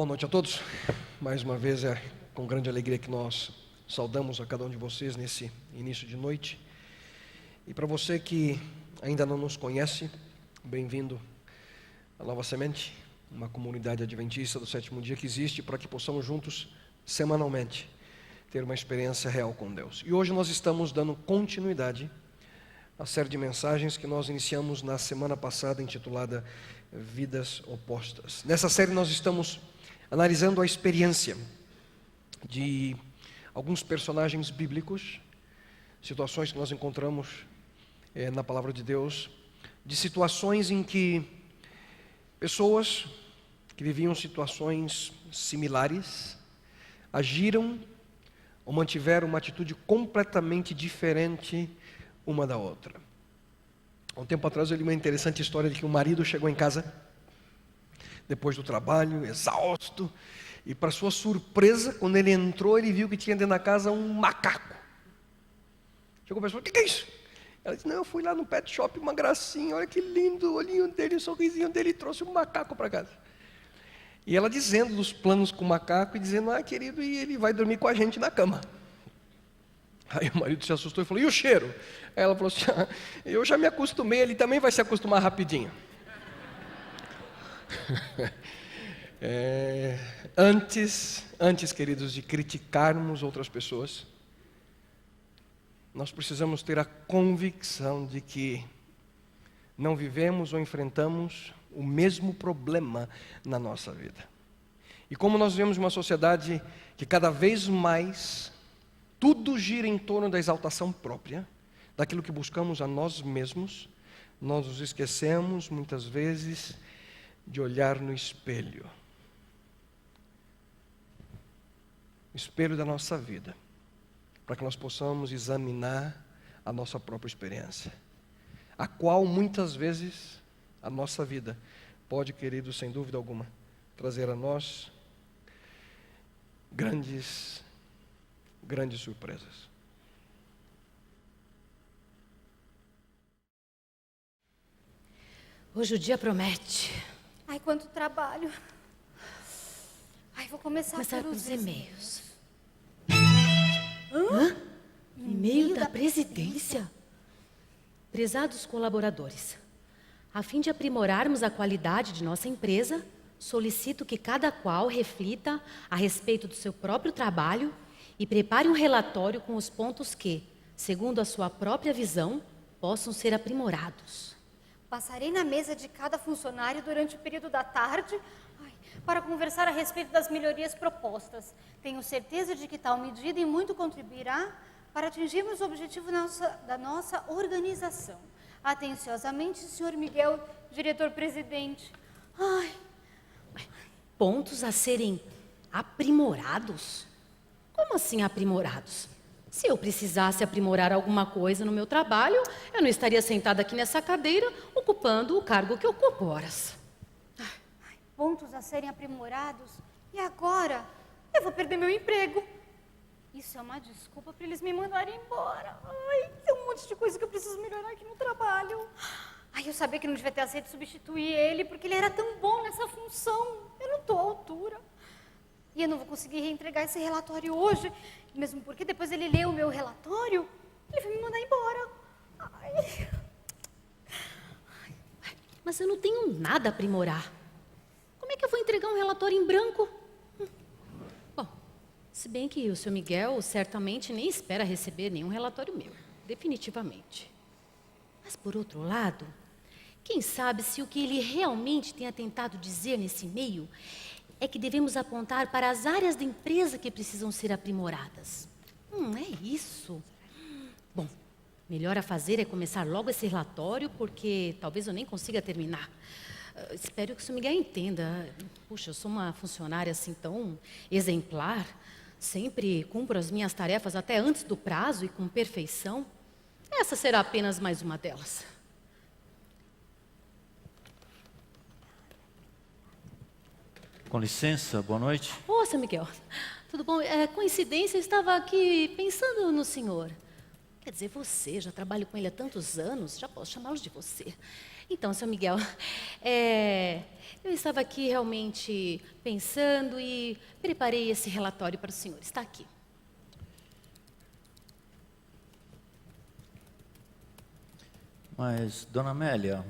Boa noite a todos. Mais uma vez é com grande alegria que nós saudamos a cada um de vocês nesse início de noite. E para você que ainda não nos conhece, bem-vindo à Nova Semente, uma comunidade adventista do sétimo dia que existe para que possamos juntos, semanalmente, ter uma experiência real com Deus. E hoje nós estamos dando continuidade à série de mensagens que nós iniciamos na semana passada, intitulada Vidas Opostas. Nessa série nós estamos analisando a experiência de alguns personagens bíblicos, situações que nós encontramos na Palavra de Deus, de situações em que pessoas que viviam situações similares agiram ou mantiveram uma atitude completamente diferente uma da outra. Há um tempo atrás eu li uma interessante história de que um marido chegou em casa depois do trabalho, exausto, e para sua surpresa, quando ele entrou, ele viu que tinha dentro da casa um macaco. Chegou a pessoa: o que é isso? Ela disse: não, eu fui lá no pet shop, uma gracinha, olha que lindo, o olhinho dele, o sorrisinho dele, e trouxe um macaco para casa. E ela dizendo dos planos com o macaco, e dizendo: ah, querido, e ele vai dormir com a gente na cama. Aí o marido se assustou e falou: e o cheiro? Aí ela falou assim: ah, eu já me acostumei, ele também vai se acostumar rapidinho. Antes, queridos, de criticarmos outras pessoas, nós precisamos ter a convicção de que não vivemos ou enfrentamos o mesmo problema na nossa vida. E como nós vivemos uma sociedade que cada vez mais tudo gira em torno da exaltação própria, daquilo que buscamos a nós mesmos, nós nos esquecemos muitas vezes de olhar no espelho. O espelho da nossa vida, para que nós possamos examinar a nossa própria experiência, a qual muitas vezes a nossa vida pode, querido, sem dúvida alguma, trazer a nós grandes surpresas. Hoje o dia promete. Ai, quanto trabalho. Ai, vou começar pelos e-mails. e-mails. Hã? E-mail da presidência? Prezados colaboradores, a fim de aprimorarmos a qualidade de nossa empresa, solicito que cada qual reflita a respeito do seu próprio trabalho e prepare um relatório com os pontos que, segundo a sua própria visão, possam ser aprimorados. Passarei na mesa de cada funcionário durante o período da tarde para conversar a respeito das melhorias propostas. Tenho certeza de que tal medida e muito contribuirá para atingirmos o objetivo da nossa organização. Atenciosamente, Sr. Miguel, diretor-presidente. Pontos a serem aprimorados? Como assim aprimorados? Se eu precisasse aprimorar alguma coisa no meu trabalho, eu não estaria sentada aqui nessa cadeira, ocupando o cargo que ocupo horas. Pontos a serem aprimorados? E agora? Eu vou perder meu emprego. Isso é uma desculpa para eles me mandarem embora. Tem um monte de coisa que eu preciso melhorar aqui no trabalho. Eu sabia que não devia ter aceito substituir ele, porque ele era tão bom nessa função. Eu não estou à altura. E eu não vou conseguir reentregar esse relatório hoje, mesmo porque depois ele lê o meu relatório, ele vai me mandar embora. Mas eu não tenho nada a aprimorar. Como é que eu vou entregar um relatório em branco? Bom, se bem que o Sr. Miguel certamente nem espera receber nenhum relatório meu, definitivamente. Mas por outro lado, quem sabe se o que ele realmente tenha tentado dizer nesse e-mail é que devemos apontar para as áreas da empresa que precisam ser aprimoradas. É isso. Bom, melhor a fazer é começar logo esse relatório, porque talvez eu nem consiga terminar. Espero que o Sr. Miguel entenda. Puxa, eu sou uma funcionária assim tão exemplar, sempre cumpro as minhas tarefas até antes do prazo e com perfeição. Essa será apenas mais uma delas. Com licença, boa noite. Ô, Sr. Miguel, tudo bom? Coincidência, eu estava aqui pensando no senhor. Quer dizer, você, já trabalho com ele há tantos anos, já posso chamá-lo de você. Então, seu Miguel, eu estava aqui realmente pensando e preparei esse relatório para o senhor. Está aqui. Mas, dona Amélia,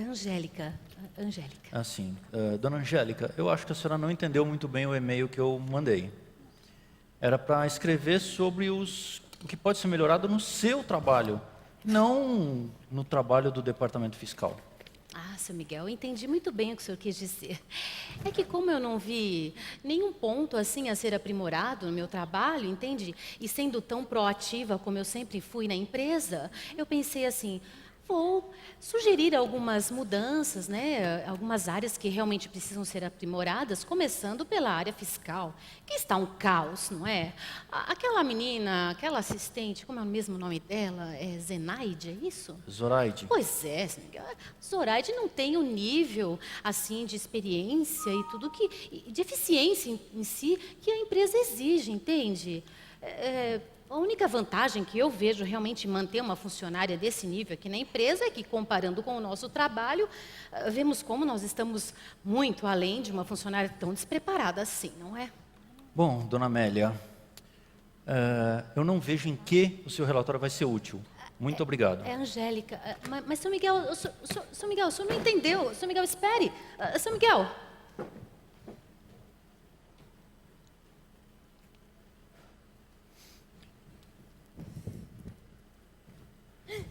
Angélica. Angélica. assim, dona Angélica, eu acho que a senhora não entendeu muito bem o e-mail que eu mandei. Era para escrever sobre o que pode ser melhorado no seu trabalho, não no trabalho do departamento fiscal. Ah, seu Miguel, eu entendi muito bem o que o senhor quis dizer. É que como eu não vi nenhum ponto assim a ser aprimorado no meu trabalho, entende? E sendo tão proativa como eu sempre fui na empresa, eu pensei assim, vou sugerir algumas mudanças, né? Algumas áreas que realmente precisam ser aprimoradas, começando pela área fiscal, que está um caos, não é? Aquela menina, aquela assistente, como é o mesmo nome dela? É Zenaide, é isso? Zoraide, Pois é, Zoraide não tem o nível assim de experiência e tudo de eficiência em si que a empresa exige, entende? A única vantagem que eu vejo realmente em manter uma funcionária desse nível aqui na empresa é que, comparando com o nosso trabalho, vemos como nós estamos muito além de uma funcionária tão despreparada assim, não é? bom, dona Amélia, eu não vejo em que o seu relatório vai ser útil. Muito obrigado. Angélica, mas seu Miguel, seu Miguel, o senhor não entendeu. Seu Miguel, espere. Seu Miguel.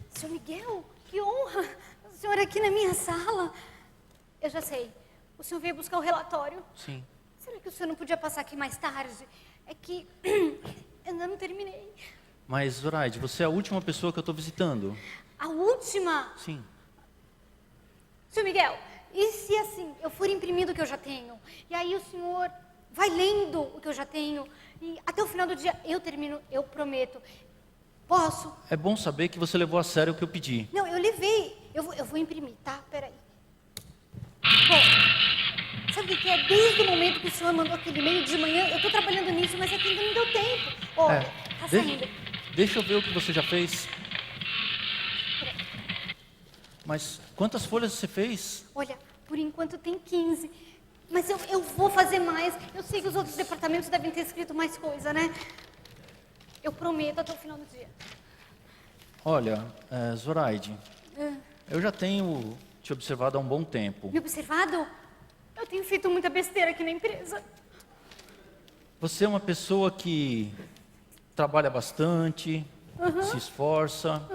Seu Miguel, que honra! O senhor aqui na minha sala. Eu já sei. O senhor veio buscar o relatório. Sim. Será que o senhor não podia passar aqui mais tarde? É que eu ainda não terminei. Mas, Zoraide, você é a última pessoa que eu estou visitando. A última? Sim. Seu Miguel, e se assim, eu for imprimindo o que eu já tenho? E aí o senhor vai lendo o que eu já tenho? E até o final do dia eu termino, eu prometo. Posso? É bom saber que você levou a sério o que eu pedi. Não, eu levei. Eu vou imprimir, tá? Peraí. Bom, sabe o que é? Desde o momento que o senhor mandou aquele e-mail de manhã, eu tô trabalhando nisso, mas é que ainda não deu tempo. Olha, tá saindo. Deixa eu ver o que você já fez. Mas quantas folhas você fez? Olha, por enquanto tem 15. Mas eu vou fazer mais. Eu sei que os outros departamentos devem ter escrito mais coisa, né? Eu prometo até o final do dia. Olha, Zoraide, eu já tenho te observado há um bom tempo. Me observado? Eu tenho feito muita besteira aqui na empresa. Você é uma pessoa que trabalha bastante, se esforça,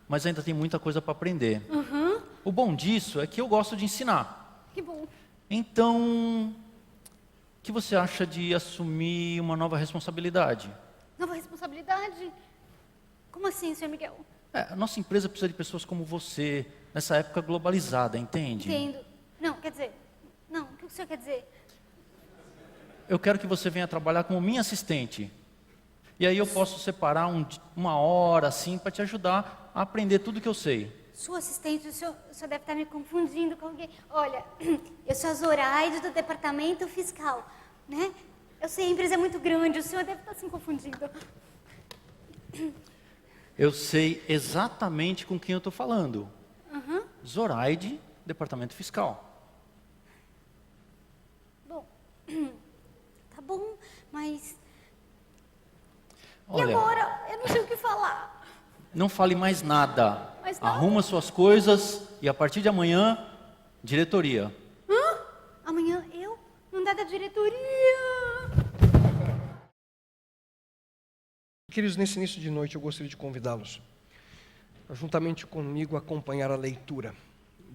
mas ainda tem muita coisa para aprender. O bom disso é que eu gosto de ensinar. Que bom. Então, o que você acha de assumir uma nova responsabilidade? Nova responsabilidade? Como assim, senhor Miguel? A nossa empresa precisa de pessoas como você, nessa época globalizada, entende? Entendo. Não, quer dizer... Não, o que o senhor quer dizer? Eu quero que você venha trabalhar como minha assistente. E aí eu posso separar uma hora, assim, para te ajudar a aprender tudo que eu sei. Sua assistente, o senhor deve estar me confundindo com alguém. Olha, eu sou a Zoraide do departamento fiscal, né? Eu sei, a empresa é muito grande, o senhor deve estar se confundindo. Eu sei exatamente com quem eu estou falando. Zoraide, departamento fiscal. Bom, tá bom, mas... Olha, e agora? Eu não sei o que falar. não fale mais nada. Mas não? Arruma suas coisas e a partir de amanhã, diretoria. Amanhã eu? Não dá da diretoria. Queridos, nesse início de noite eu gostaria de convidá-los a, juntamente comigo, acompanhar a leitura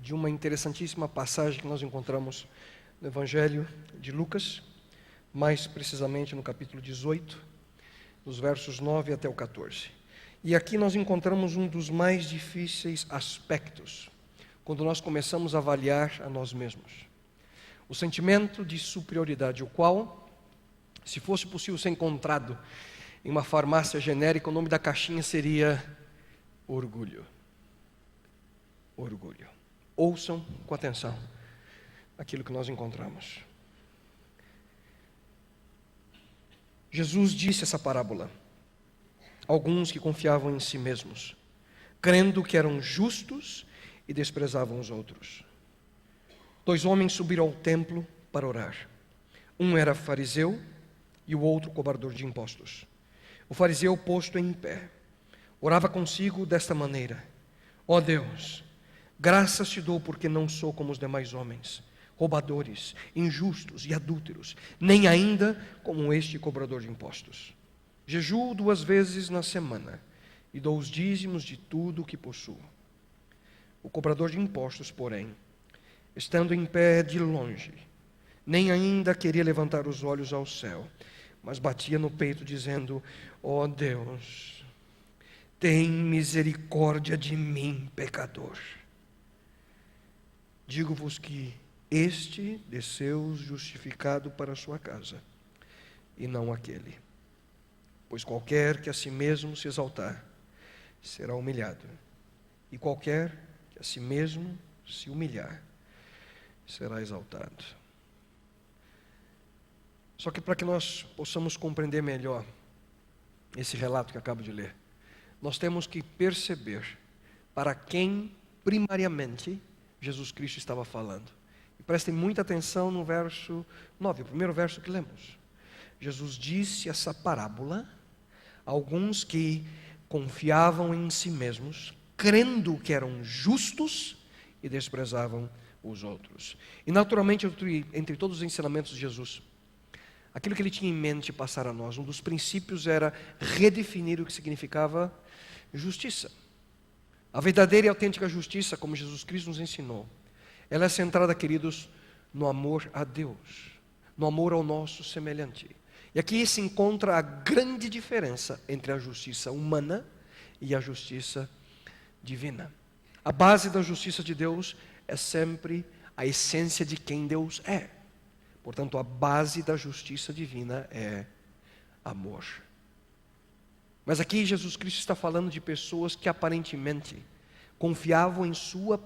de uma interessantíssima passagem que nós encontramos no Evangelho de Lucas, mais precisamente no capítulo 18, dos versos 9 até o 14. E aqui nós encontramos um dos mais difíceis aspectos, quando nós começamos a avaliar a nós mesmos. O sentimento de superioridade, o qual, se fosse possível ser encontrado em uma farmácia genérica, o nome da caixinha seria orgulho. Orgulho. Ouçam com atenção aquilo que nós encontramos. Jesus disse essa parábola. Alguns que confiavam em si mesmos crendo que eram justos e desprezavam os outros. 2 homens subiram ao templo para orar. Um era fariseu e o outro cobrador de impostos. O fariseu, posto em pé, orava consigo desta maneira: ó Deus, graças te dou porque não sou como os demais homens, roubadores, injustos e adúlteros, nem ainda como este cobrador de impostos. Jejuo 2 vezes na semana e dou os dízimos de tudo o que possuo. O cobrador de impostos, porém, estando em pé de longe, nem ainda queria levantar os olhos ao céu, mas batia no peito dizendo: ó Deus, tem misericórdia de mim, pecador. Digo-vos que este desceu justificado para a sua casa, e não aquele. Pois qualquer que a si mesmo se exaltar, será humilhado, e qualquer que a si mesmo se humilhar, será exaltado. Só que para que nós possamos compreender melhor esse relato que acabo de ler, nós temos que perceber para quem primariamente Jesus Cristo estava falando. E prestem muita atenção no verso 9, o primeiro verso que lemos. Jesus disse essa parábola a alguns que confiavam em si mesmos, crendo que eram justos e desprezavam os outros. E naturalmente, entre todos os ensinamentos de Jesus, aquilo que ele tinha em mente passar a nós, um dos princípios era redefinir o que significava justiça. A verdadeira e autêntica justiça, como Jesus Cristo nos ensinou, ela é centrada, queridos, no amor a Deus, no amor ao nosso semelhante. E aqui se encontra a grande diferença entre a justiça humana e a justiça divina. A base da justiça de Deus é sempre a essência de quem Deus é. Portanto, a base da justiça divina é amor. Mas aqui Jesus Cristo está falando de pessoas que aparentemente confiavam em sua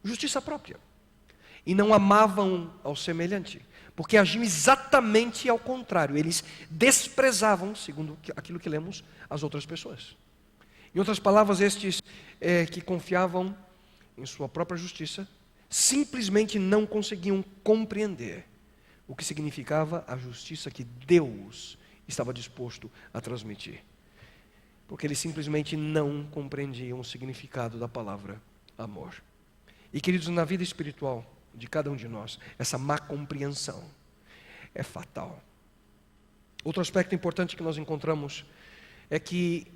justiça própria e não amavam ao semelhante, porque agiam exatamente ao contrário. Eles desprezavam, segundo aquilo que lemos, as outras pessoas. Em outras palavras, estes que confiavam em sua própria justiça simplesmente não conseguiam compreender o que significava a justiça que Deus estava disposto a transmitir, porque eles simplesmente não compreendiam o significado da palavra amor. E, queridos, na vida espiritual de cada um de nós, essa má compreensão é fatal. Outro aspecto importante que nós encontramos é que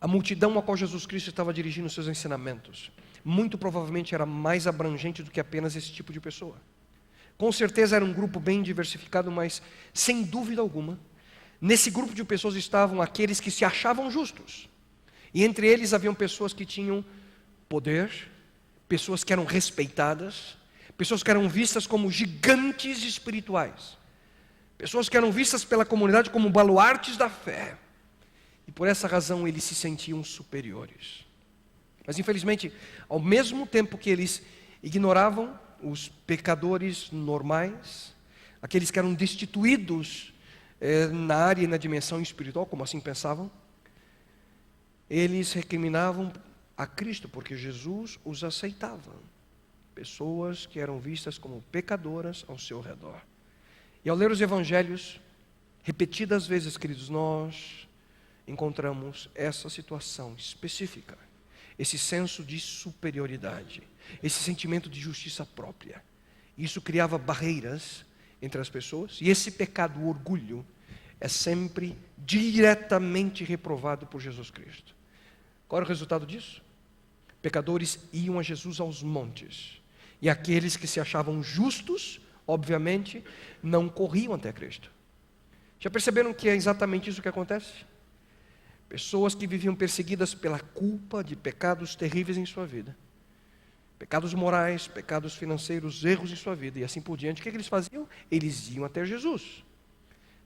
a multidão a qual Jesus Cristo estava dirigindo os seus ensinamentos, muito provavelmente era mais abrangente do que apenas esse tipo de pessoa. Com certeza era um grupo bem diversificado, mas sem dúvida alguma, nesse grupo de pessoas estavam aqueles que se achavam justos. E entre eles haviam pessoas que tinham poder, pessoas que eram respeitadas, pessoas que eram vistas como gigantes espirituais, pessoas que eram vistas pela comunidade como baluartes da fé. E por essa razão eles se sentiam superiores. Mas infelizmente, ao mesmo tempo que eles ignoravam os pecadores normais, aqueles que eram destituídos na área e na dimensão espiritual, como assim pensavam, eles recriminavam a Cristo, porque Jesus os aceitava. Pessoas que eram vistas como pecadoras ao seu redor. E ao ler os evangelhos, repetidas vezes, queridos, nós encontramos essa situação específica, esse senso de superioridade, esse sentimento de justiça própria. Isso criava barreiras entre as pessoas, e esse pecado, o orgulho, é sempre diretamente reprovado por Jesus Cristo. Qual era o resultado disso? Pecadores iam a Jesus aos montes, e aqueles que se achavam justos, obviamente, não corriam até Cristo. Já perceberam que é exatamente isso que acontece? Pessoas que viviam perseguidas pela culpa de pecados terríveis em sua vida, pecados morais, pecados financeiros, erros em sua vida e assim por diante, o que eles faziam? Eles iam até Jesus.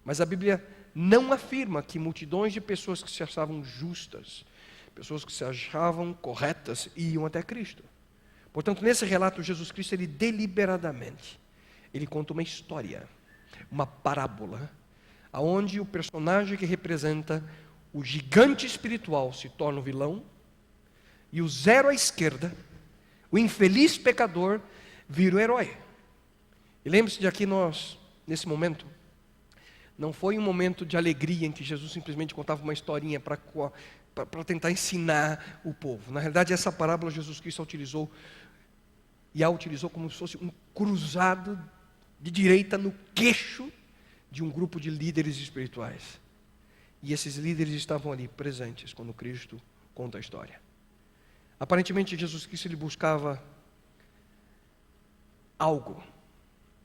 Mas a Bíblia não afirma que multidões de pessoas que se achavam justas, pessoas que se achavam corretas, iam até Cristo. Portanto, nesse relato, Jesus Cristo, ele deliberadamente, ele conta uma história, uma parábola, aonde o personagem que representa o gigante espiritual se torna o vilão, E o zero à esquerda, o infeliz pecador, vira o herói. E lembre-se de aqui nós, nesse momento, não foi um momento de alegria em que Jesus simplesmente contava uma historinha para tentar ensinar o povo. Na realidade, essa parábola Jesus Cristo a utilizou como se fosse um cruzado de direita no queixo de um grupo de líderes espirituais. E esses líderes estavam ali presentes quando Cristo conta a história. Aparentemente, Jesus Cristo ele buscava algo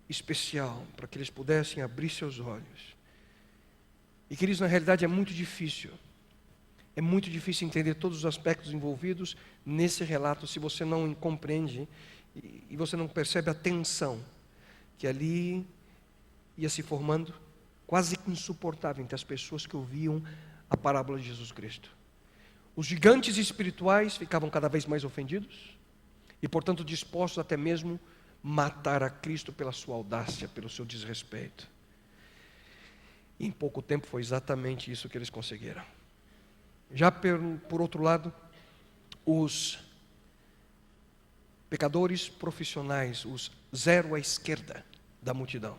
especial para que eles pudessem abrir seus olhos. E queridos, na realidade é muito difícil entender todos os aspectos envolvidos nesse relato se você não compreende e você não percebe a tensão que ali ia se formando, quase insuportável entre as pessoas que ouviam a parábola de Jesus Cristo. Os gigantes espirituais ficavam cada vez mais ofendidos e, portanto, dispostos até mesmo matar a Cristo pela sua audácia, pelo seu desrespeito. E em pouco tempo foi exatamente isso que eles conseguiram. Já por outro lado, os pecadores profissionais, os zero à esquerda da multidão,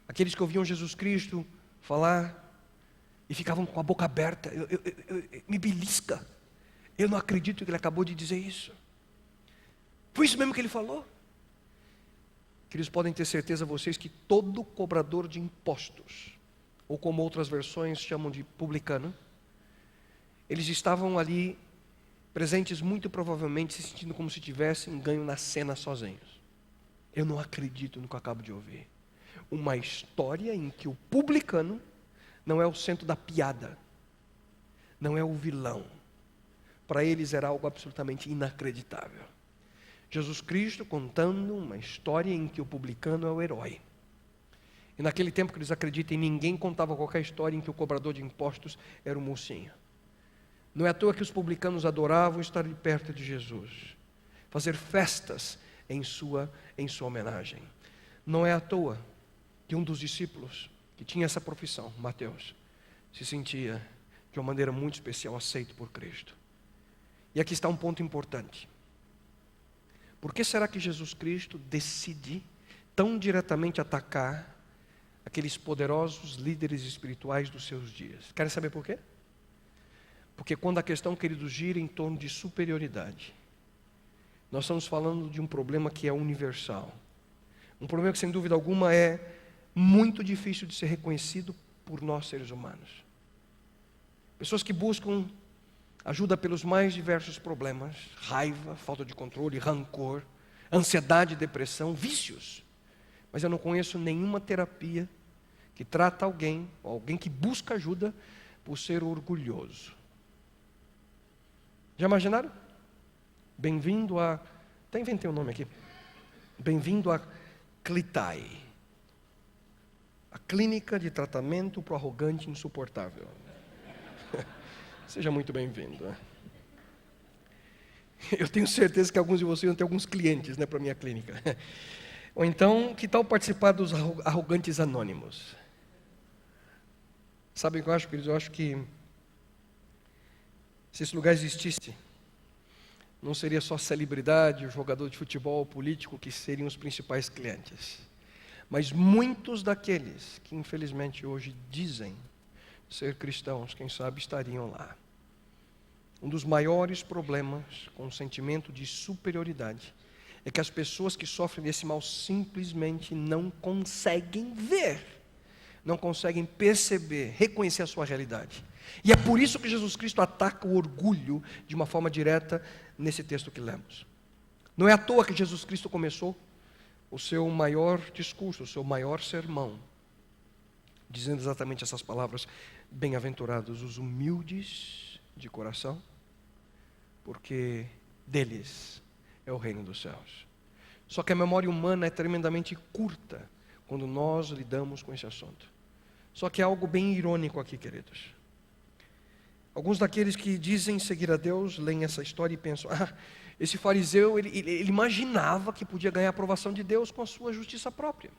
aqueles que ouviam Jesus Cristo falar e ficavam com a boca aberta, me belisca, eu não acredito que ele acabou de dizer isso. Foi isso mesmo que ele falou? Queridos, podem ter certeza vocês que todo cobrador de impostos, ou como outras versões chamam de publicano, eles estavam ali presentes muito provavelmente se sentindo como se tivessem ganho na cena sozinhos. Eu não acredito no que eu acabo de ouvir. Uma história em que o publicano não é o centro da piada, não é o vilão. Para eles era algo absolutamente inacreditável. Jesus Cristo contando uma história em que o publicano é o herói. E naquele tempo que eles acreditam, ninguém contava qualquer história em que o cobrador de impostos era o mocinho. Não é à toa que os publicanos adoravam estar de perto de Jesus, fazer festas em sua homenagem. Não é à toa que um dos discípulos que tinha essa profissão, Mateus, se sentia de uma maneira muito especial aceito por Cristo. E aqui está um ponto importante. Por que será que Jesus Cristo decide tão diretamente atacar aqueles poderosos líderes espirituais dos seus dias? Querem saber por quê? Porque quando a questão, queridos, gira em torno de superioridade, nós estamos falando de um problema que é universal. Um problema que, sem dúvida alguma, é muito difícil de ser reconhecido por nós, seres humanos. Pessoas que buscam ajuda pelos mais diversos problemas, raiva, falta de controle, rancor, ansiedade, depressão, vícios. Mas eu não conheço nenhuma terapia que trata alguém, ou alguém que busca ajuda por ser orgulhoso. Já imaginaram? Bem-vindo a... Até inventei um nome aqui. Bem-vindo a Clitai. A clínica de tratamento para o arrogante insuportável. Seja muito bem-vindo. Eu tenho certeza que alguns de vocês vão ter alguns clientes, para a minha clínica. Ou então, que tal participar dos arrogantes anônimos? Sabem o que eu acho, queridos? Eu acho que se esse lugar existisse, não seria só celebridade, jogador de futebol, político que seriam os principais clientes. Mas muitos daqueles que infelizmente hoje dizem ser cristãos, quem sabe estariam lá. Um dos maiores problemas com o sentimento de superioridade é que as pessoas que sofrem desse mal simplesmente não conseguem ver, não conseguem perceber, reconhecer a sua realidade. E é por isso que Jesus Cristo ataca o orgulho de uma forma direta nesse texto que lemos. Não é à toa que Jesus Cristo começou o seu maior discurso, o seu maior sermão, dizendo exatamente essas palavras: bem-aventurados os humildes de coração, porque deles é o reino dos céus. Só que a memória humana é tremendamente curta quando nós lidamos com esse assunto. Só que é algo bem irônico aqui, queridos. Alguns daqueles que dizem seguir a Deus, leem essa história e pensam: esse fariseu, ele imaginava que podia ganhar a aprovação de Deus com a sua justiça própria.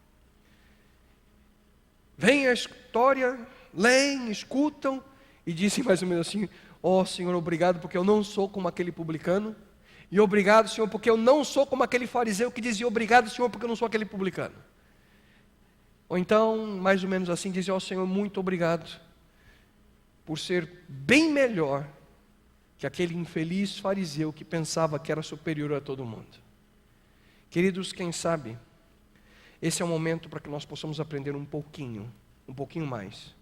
Vem a história, leem, escutam e dizem mais ou menos assim: Oh, Senhor, obrigado porque eu não sou como aquele publicano. E obrigado, Senhor, porque eu não sou como aquele fariseu que dizia obrigado, Senhor, porque eu não sou aquele publicano. Ou então, mais ou menos assim, dizer, ó Senhor, muito obrigado por ser bem melhor que aquele infeliz fariseu que pensava que era superior a todo mundo. Queridos, quem sabe, esse é o momento para que nós possamos aprender um pouquinho mais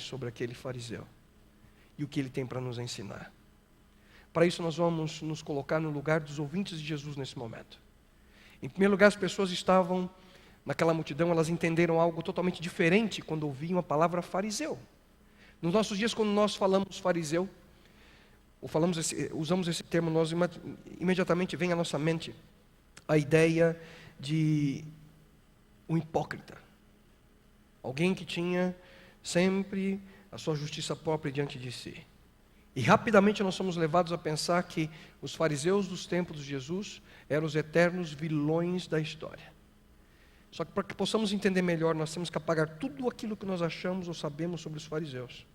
sobre aquele fariseu e o que ele tem para nos ensinar. Para isso nós vamos nos colocar no lugar dos ouvintes de Jesus nesse momento. Em primeiro lugar, as pessoas estavam naquela multidão, elas entenderam algo totalmente diferente quando ouviam a palavra fariseu. Nos nossos dias, quando nós falamos fariseu, ou usamos esse termo, nós imediatamente vem à nossa mente a ideia de um hipócrita. Alguém que tinha sempre a sua justiça própria diante de si. E rapidamente nós somos levados a pensar que os fariseus dos tempos de Jesus eram os eternos vilões da história. Só que para que possamos entender melhor, nós temos que apagar tudo aquilo que nós achamos ou sabemos sobre os fariseus.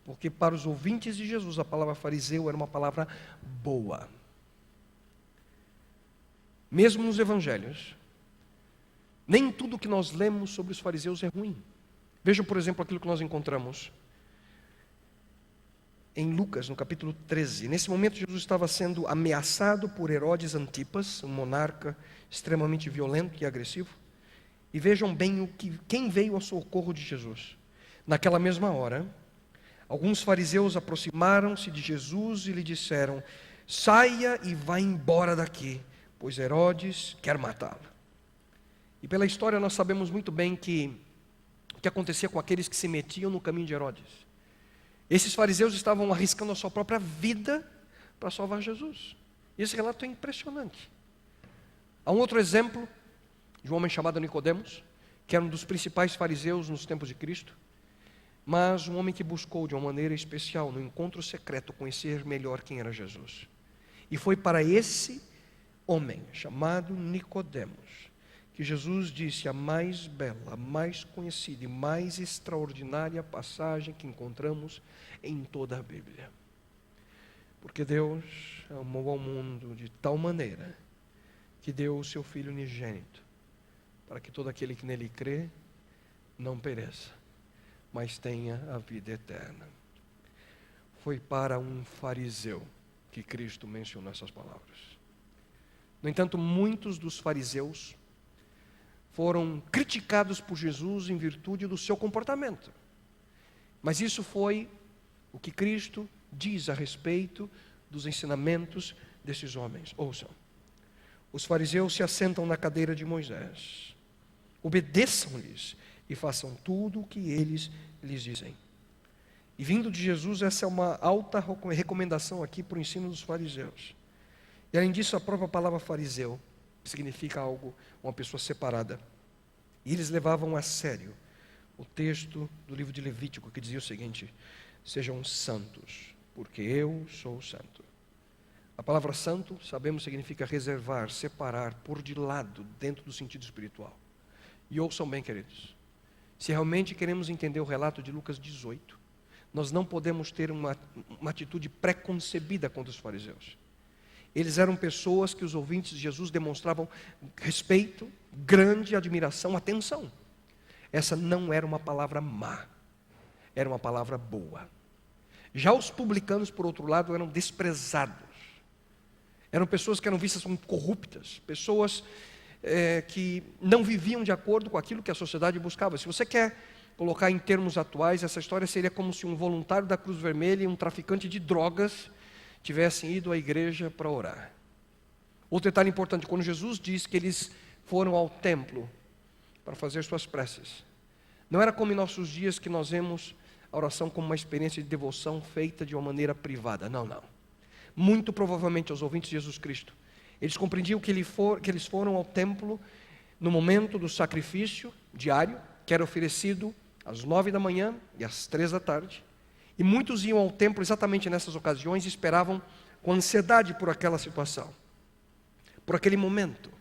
Porque para os ouvintes de Jesus, a palavra fariseu era uma palavra boa. Mesmo nos evangelhos, nem tudo que nós lemos sobre os fariseus é ruim. Vejam, por exemplo, aquilo que nós encontramos em Lucas, no capítulo 13. Nesse momento, Jesus estava sendo ameaçado por Herodes Antipas, um monarca extremamente violento e agressivo. E vejam bem quem veio ao socorro de Jesus. Naquela mesma hora, alguns fariseus aproximaram-se de Jesus e lhe disseram: saia e vá embora daqui, pois Herodes quer matá-lo. E pela história nós sabemos muito bem o que acontecia com aqueles que se metiam no caminho de Herodes. Esses fariseus estavam arriscando a sua própria vida para salvar Jesus. E esse relato é impressionante. Há um outro exemplo de um homem chamado Nicodemos, que era um dos principais fariseus nos tempos de Cristo, mas um homem que buscou de uma maneira especial, no encontro secreto, conhecer melhor quem era Jesus. E foi para esse homem, chamado Nicodemos, que Jesus disse a mais bela, a mais conhecida e mais extraordinária passagem que encontramos em toda a Bíblia. Porque Deus amou ao mundo de tal maneira que deu o seu Filho unigênito, para que todo aquele que nele crê não pereça, mas tenha a vida eterna. Foi para um fariseu que Cristo mencionou essas palavras. No entanto, muitos dos fariseus foram criticados por Jesus em virtude do seu comportamento. Mas isso foi o que Cristo diz a respeito dos ensinamentos desses homens. Ouçam, os fariseus se assentam na cadeira de Moisés. Obedeçam-lhes e façam tudo o que eles lhes dizem. E vindo de Jesus, essa é uma alta recomendação aqui para o ensino dos fariseus. E além disso, a própria palavra fariseu significa algo, uma pessoa separada. E eles levavam a sério o texto do livro de Levítico, que dizia o seguinte: sejam santos, porque eu sou santo. A palavra santo, sabemos, significa reservar, separar, pôr de lado, dentro do sentido espiritual. E ouçam bem, queridos, se realmente queremos entender o relato de Lucas 18, nós não podemos ter uma atitude pré-concebida contra os fariseus. Eles eram pessoas que os ouvintes de Jesus demonstravam respeito, grande admiração, atenção. Essa não era uma palavra má, era uma palavra boa. Já os publicanos, por outro lado, eram desprezados. Eram pessoas que eram vistas como corruptas, pessoas que não viviam de acordo com aquilo que a sociedade buscava. Se você quer colocar em termos atuais, essa história seria como se um voluntário da Cruz Vermelha e um traficante de drogas tivessem ido à igreja para orar. Outro detalhe importante, quando Jesus diz que eles foram ao templo para fazer suas preces, não era como em nossos dias que nós vemos a oração como uma experiência de devoção feita de uma maneira privada. Não, não. Muito provavelmente aos ouvintes de Jesus Cristo, eles compreendiam que eles foram ao templo no momento do sacrifício diário, que era oferecido às 9 da manhã e às 3 da tarde. E muitos iam ao templo exatamente nessas ocasiões e esperavam com ansiedade por aquela situação, por aquele momento.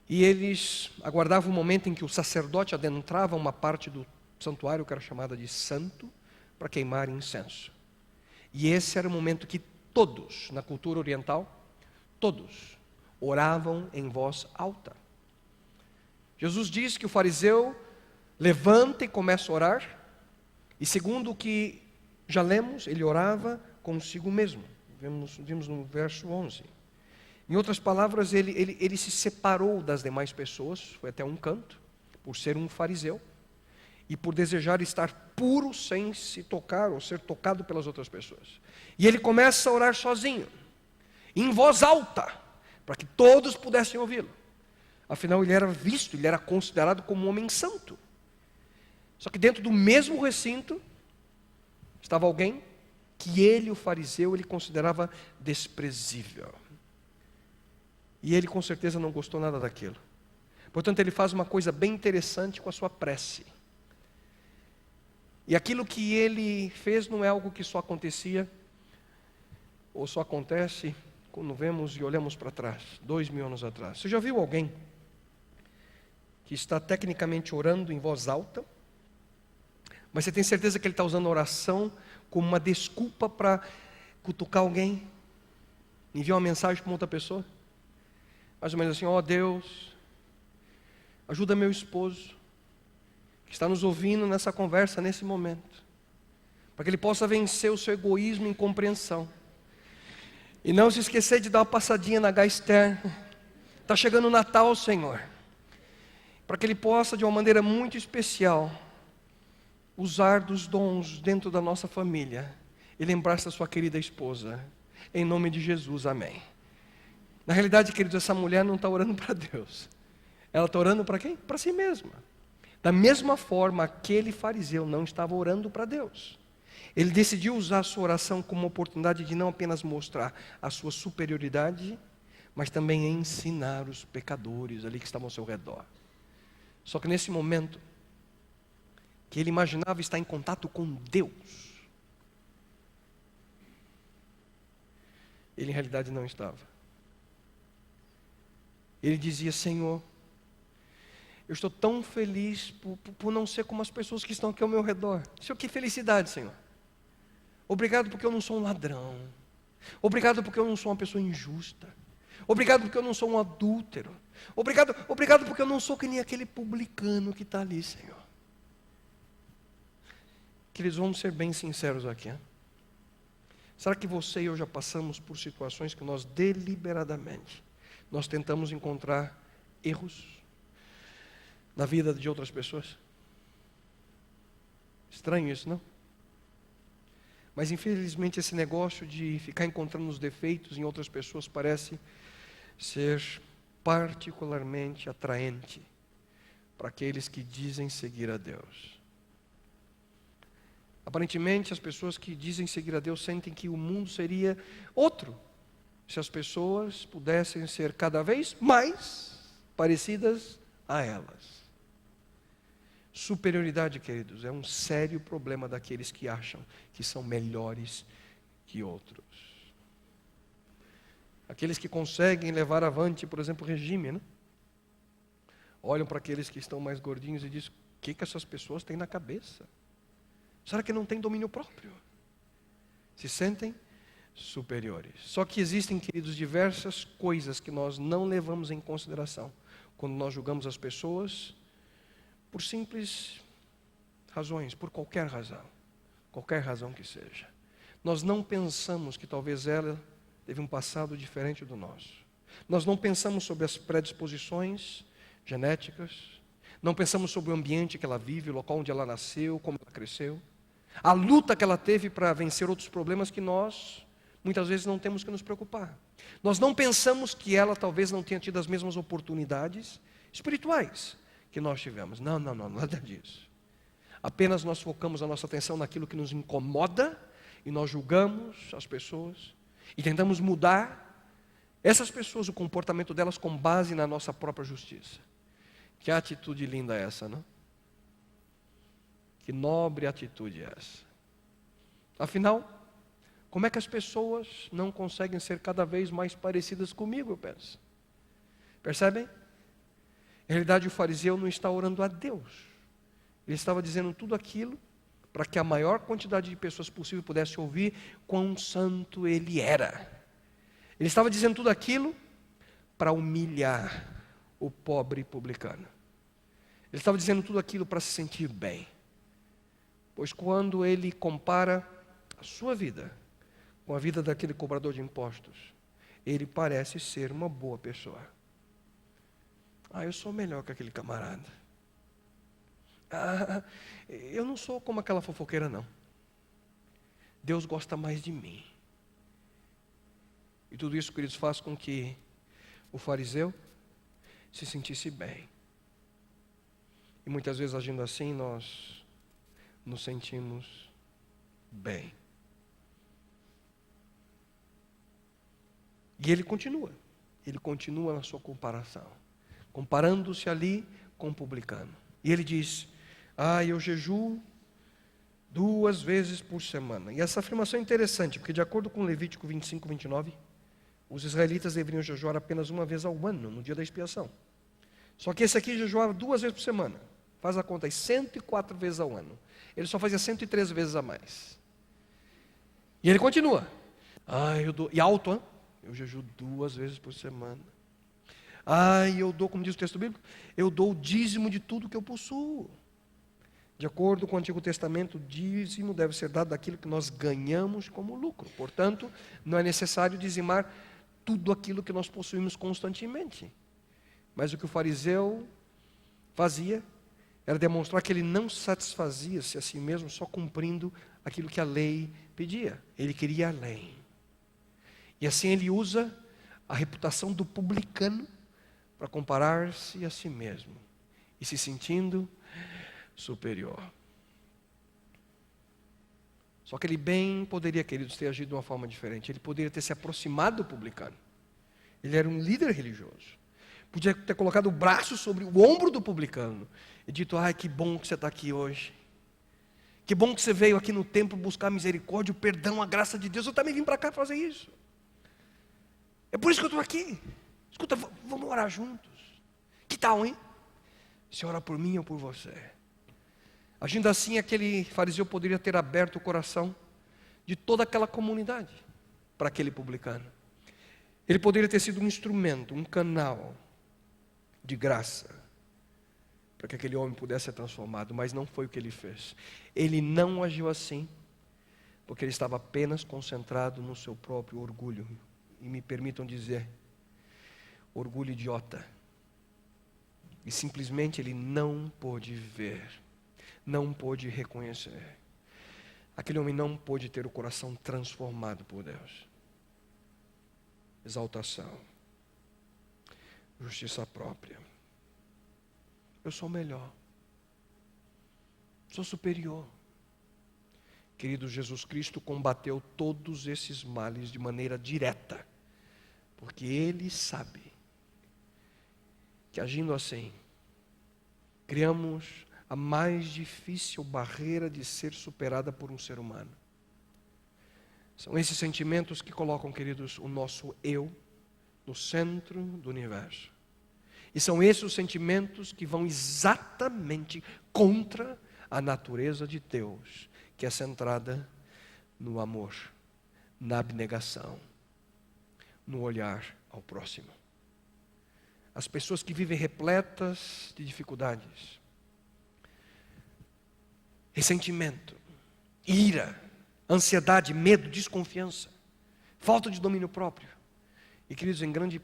E eles aguardavam o momento em que o sacerdote adentrava uma parte do santuário que era chamada de santo, para queimar incenso. E esse era o momento que todos, na cultura oriental, todos oravam em voz alta. Jesus diz que o fariseu levanta e começa a orar, e segundo o que já lemos, ele orava consigo mesmo. Vimos no verso 11. Em outras palavras, ele se separou das demais pessoas, foi até um canto, por ser um fariseu, e por desejar estar puro sem se tocar ou ser tocado pelas outras pessoas. E ele começa a orar sozinho, em voz alta, para que todos pudessem ouvi-lo. Afinal, ele era visto, ele era considerado como um homem santo. Só que dentro do mesmo recinto, estava alguém que ele, o fariseu, ele considerava desprezível. E ele com certeza não gostou nada daquilo. Portanto, ele faz uma coisa bem interessante com a sua prece. E aquilo que ele fez não é algo que só acontecia, ou só acontece quando vemos e olhamos para trás, 2000 anos atrás. Você já viu alguém que está tecnicamente orando em voz alta, mas você tem certeza que ele está usando a oração como uma desculpa para cutucar alguém, enviar uma mensagem para uma outra pessoa? Mais ou menos assim: ó Deus, ajuda meu esposo, que está nos ouvindo nessa conversa, nesse momento, para que ele possa vencer o seu egoísmo e incompreensão. E não se esquecer de dar uma passadinha na Gaster. Está chegando o Natal, Senhor, para que ele possa, de uma maneira muito especial, usar dos dons dentro da nossa família e lembrar-se da sua querida esposa. Em nome de Jesus, amém. Na realidade, queridos, essa mulher não está orando para Deus. Ela está orando para quem? Para si mesma. Da mesma forma, aquele fariseu não estava orando para Deus. Ele decidiu usar a sua oração como uma oportunidade de não apenas mostrar a sua superioridade, mas também ensinar os pecadores ali que estavam ao seu redor. Só que nesse momento, que ele imaginava estar em contato com Deus, ele em realidade não estava. Ele dizia: Senhor, eu estou tão feliz por não ser como as pessoas que estão aqui ao meu redor. Senhor, que felicidade, Senhor. Obrigado porque eu não sou um ladrão. Obrigado porque eu não sou uma pessoa injusta. Obrigado porque eu não sou um adúltero. Obrigado porque eu não sou que nem aquele publicano que está ali, Senhor. Queridos, vamos ser bem sinceros aqui. Hein? Será que você e eu já passamos por situações que nós deliberadamente nós tentamos encontrar erros na vida de outras pessoas? Estranho isso, não? Mas infelizmente esse negócio de ficar encontrando os defeitos em outras pessoas parece ser particularmente atraente para aqueles que dizem seguir a Deus. Aparentemente, as pessoas que dizem seguir a Deus sentem que o mundo seria outro se as pessoas pudessem ser cada vez mais parecidas a elas. Superioridade, queridos, é um sério problema daqueles que acham que são melhores que outros. Aqueles que conseguem levar avante, por exemplo, o regime, né? Olham para aqueles que estão mais gordinhos e dizem: o que essas pessoas têm na cabeça? Será que não tem domínio próprio? Se sentem superiores. Só que existem, queridos, diversas coisas que nós não levamos em consideração quando nós julgamos as pessoas por simples razões, por qualquer razão que seja. Nós não pensamos que talvez ela teve um passado diferente do nosso. Nós não pensamos sobre as predisposições genéticas, não pensamos sobre o ambiente que ela vive, o local onde ela nasceu, como ela cresceu, a luta que ela teve para vencer outros problemas que nós muitas vezes não temos que nos preocupar. Nós não pensamos que ela talvez não tenha tido as mesmas oportunidades espirituais que nós tivemos. Não, nada disso. Apenas nós focamos a nossa atenção naquilo que nos incomoda e nós julgamos as pessoas e tentamos mudar essas pessoas, o comportamento delas com base na nossa própria justiça. Que atitude linda é essa, não? Que nobre atitude é essa. Afinal, como é que as pessoas não conseguem ser cada vez mais parecidas comigo, eu penso? Percebem? Em realidade, o fariseu não está orando a Deus. Ele estava dizendo tudo aquilo para que a maior quantidade de pessoas possível pudesse ouvir quão santo ele era. Ele estava dizendo tudo aquilo para humilhar o pobre publicano. Ele estava dizendo tudo aquilo para se sentir bem. Pois quando ele compara a sua vida com a vida daquele cobrador de impostos, ele parece ser uma boa pessoa. Eu sou melhor que aquele camarada. Eu não sou como aquela fofoqueira, não. Deus gosta mais de mim. E tudo isso, queridos, faz com que o fariseu se sentisse bem. E muitas vezes, agindo assim, nós nos sentimos bem. E ele continua na sua comparação, comparando-se ali com o publicano. E ele diz: eu jejuo 2 vezes por semana. E essa afirmação é interessante, porque de acordo com Levítico 25, 29, os israelitas deveriam jejuar apenas 1 vez ao ano, no dia da expiação. Só que esse aqui jejuava 2 vezes por semana. Faz a conta aí, 104 vezes ao ano. Ele só fazia 113 vezes a mais. E ele continua. E alto, eu jejuo 2 vezes por semana. Eu dou, como diz o texto bíblico, eu dou o dízimo de tudo que eu possuo. De acordo com o Antigo Testamento, o dízimo deve ser dado daquilo que nós ganhamos como lucro. Portanto, não é necessário dizimar tudo aquilo que nós possuímos constantemente. Mas o que o fariseu fazia era demonstrar que ele não satisfazia-se a si mesmo só cumprindo aquilo que a lei pedia. Ele queria além. E assim ele usa a reputação do publicano para comparar-se a si mesmo e se sentindo superior. Só que ele bem poderia, queridos, ter agido de uma forma diferente. Ele poderia ter se aproximado do publicano. Ele era um líder religioso. Podia ter colocado o braço sobre o ombro do publicano e dito: que bom que você está aqui hoje. Que bom que você veio aqui no templo buscar a misericórdia, o perdão, a graça de Deus. Eu também vim para cá fazer isso. É por isso que eu estou aqui. Escuta, vamos orar juntos. Que tal, hein? Se ora por mim ou por você. Agindo assim, aquele fariseu poderia ter aberto o coração de toda aquela comunidade para aquele publicano. Ele poderia ter sido um instrumento, um canal de graça para que aquele homem pudesse ser transformado, mas não foi o que ele fez. Ele não agiu assim porque ele estava apenas concentrado no seu próprio orgulho. E me permitam dizer, orgulho idiota. E simplesmente ele não pôde ver, não pôde reconhecer. Aquele homem não pôde ter o coração transformado por Deus. Exaltação, justiça própria. Eu sou melhor, sou superior. Querido, Jesus Cristo combateu todos esses males de maneira direta, porque Ele sabe que agindo assim, criamos a mais difícil barreira de ser superada por um ser humano. São esses sentimentos que colocam, queridos, o nosso eu no centro do universo. E são esses os sentimentos que vão exatamente contra a natureza de Deus, que é centrada no amor, na abnegação, no olhar ao próximo. As pessoas que vivem repletas de dificuldades, ressentimento, ira, ansiedade, medo, desconfiança, falta de domínio próprio. E, queridos, em grande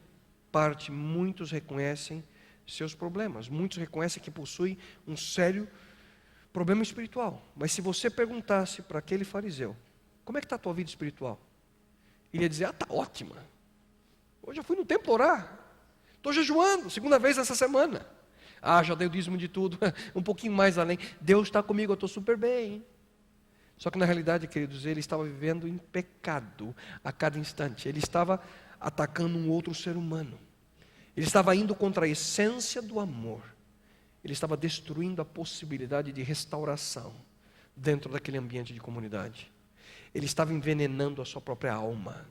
parte, muitos reconhecem seus problemas. Muitos reconhecem que possuem um sério problema espiritual. Mas se você perguntasse para aquele fariseu, como é que está a tua vida espiritual? Ele ia dizer, está ótima. Hoje eu fui no templo orar. Estou jejuando, 2ª vez essa semana. Já dei o dízimo de tudo, um pouquinho mais além. Deus está comigo, eu estou super bem. Só que na realidade, queridos, ele estava vivendo em pecado a cada instante. Ele estava atacando um outro ser humano. Ele estava indo contra a essência do amor. Ele estava destruindo a possibilidade de restauração dentro daquele ambiente de comunidade. Ele estava envenenando a sua própria alma.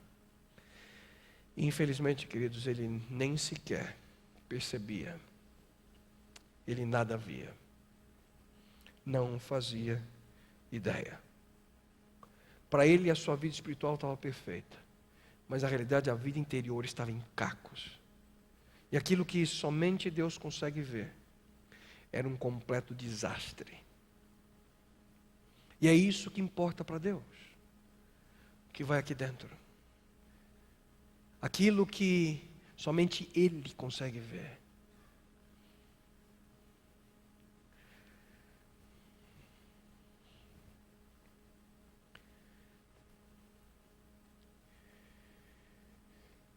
E, infelizmente, queridos, ele nem sequer percebia. Ele nada via. Não fazia ideia. Para ele, a sua vida espiritual estava perfeita, mas na realidade a vida interior estava em cacos. E aquilo que somente Deus consegue ver era um completo desastre. E é isso que importa para Deus, o que vai aqui dentro. Aquilo que somente Ele consegue ver.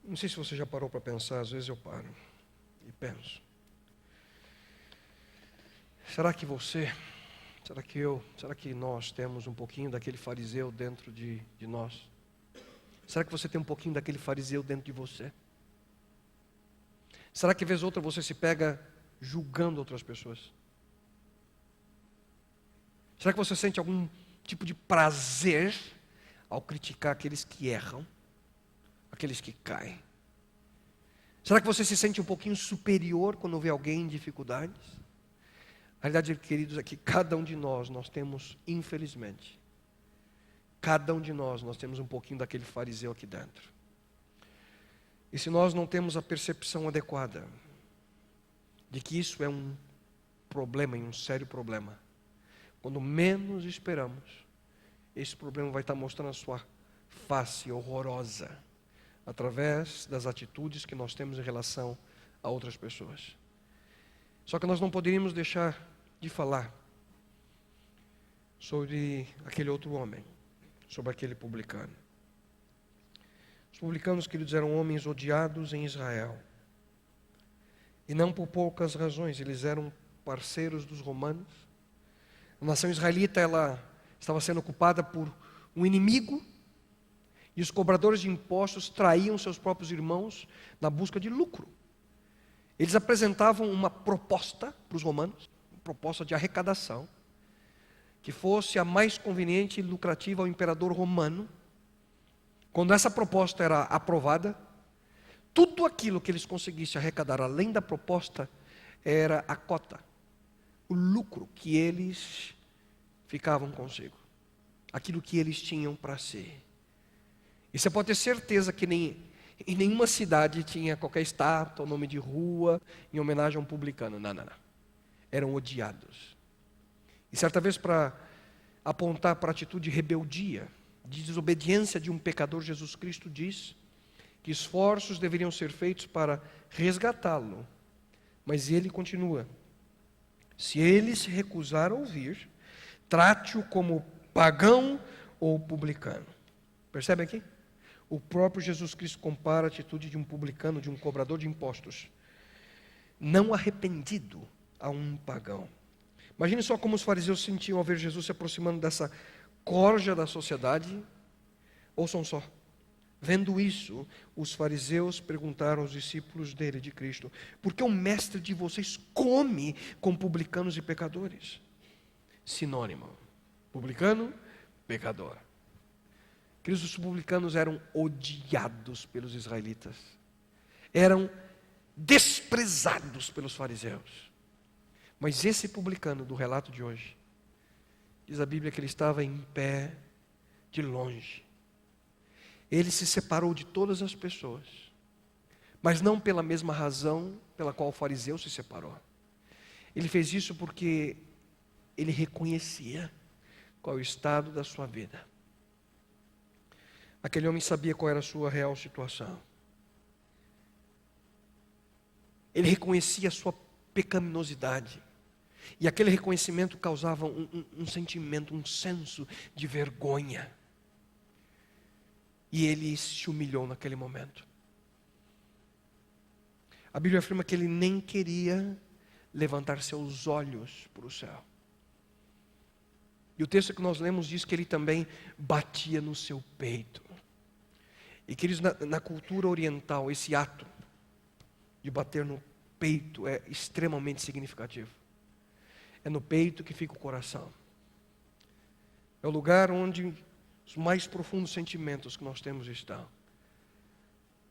Não sei se você já parou para pensar, às vezes eu paro e penso. Será que você, será que eu, será que nós temos um pouquinho daquele fariseu dentro de nós? Será que você tem um pouquinho daquele fariseu dentro de você? Será que vez outra você se pega julgando outras pessoas? Será que você sente algum tipo de prazer ao criticar aqueles que erram? Aqueles que caem? Será que você se sente um pouquinho superior quando vê alguém em dificuldades? A realidade, queridos, é que cada um de nós temos, infelizmente, cada um de nós temos um pouquinho daquele fariseu aqui dentro. E se nós não temos a percepção adequada de que isso é um problema, e um sério problema, quando menos esperamos, esse problema vai estar mostrando a sua face horrorosa, através das atitudes que nós temos em relação a outras pessoas. Só que nós não poderíamos deixar de falar sobre aquele outro homem, sobre aquele publicano. Os publicanos, queridos, eram homens odiados em Israel. E não por poucas razões, eles eram parceiros dos romanos. A nação israelita, ela estava sendo ocupada por um inimigo, e os cobradores de impostos traíam seus próprios irmãos na busca de lucro. Eles apresentavam uma proposta para os romanos, uma proposta de arrecadação, que fosse a mais conveniente e lucrativa ao imperador romano. Quando essa proposta era aprovada, tudo aquilo que eles conseguissem arrecadar além da proposta era a cota, o lucro que eles ficavam consigo, aquilo que eles tinham para si. E você pode ter certeza que em nenhuma cidade tinha qualquer estátua, nome de rua, em homenagem a um publicano. Não. Eram odiados. E certa vez, para apontar para a atitude de rebeldia, de desobediência de um pecador, Jesus Cristo diz que esforços deveriam ser feitos para resgatá-lo. Mas ele continua: se ele se recusar a ouvir, trate-o como pagão ou publicano. Percebe aqui? O próprio Jesus Cristo compara a atitude de um publicano, de um cobrador de impostos, não arrependido, a um pagão. Imagine só como os fariseus se sentiam ao ver Jesus se aproximando dessa corja da sociedade. Ouçam só. Vendo isso, os fariseus perguntaram aos discípulos dele, de Cristo: por que o mestre de vocês come com publicanos e pecadores? Sinônimo: publicano, pecador. Queridos, os publicanos eram odiados pelos israelitas, eram desprezados pelos fariseus. Mas esse publicano do relato de hoje, diz a Bíblia que ele estava em pé de longe. Ele se separou de todas as pessoas, mas não pela mesma razão pela qual o fariseu se separou. Ele fez isso porque ele reconhecia qual é o estado da sua vida. Aquele homem sabia qual era a sua real situação. Ele reconhecia a sua pecaminosidade. E aquele reconhecimento causava um sentimento, um senso de vergonha. E ele se humilhou naquele momento. A Bíblia afirma que ele nem queria levantar seus olhos para o céu. E o texto que nós lemos diz que ele também batia no seu peito. E queridos, na cultura oriental, esse ato de bater no peito é extremamente significativo. É no peito que fica o coração. É o lugar onde os mais profundos sentimentos que nós temos estão.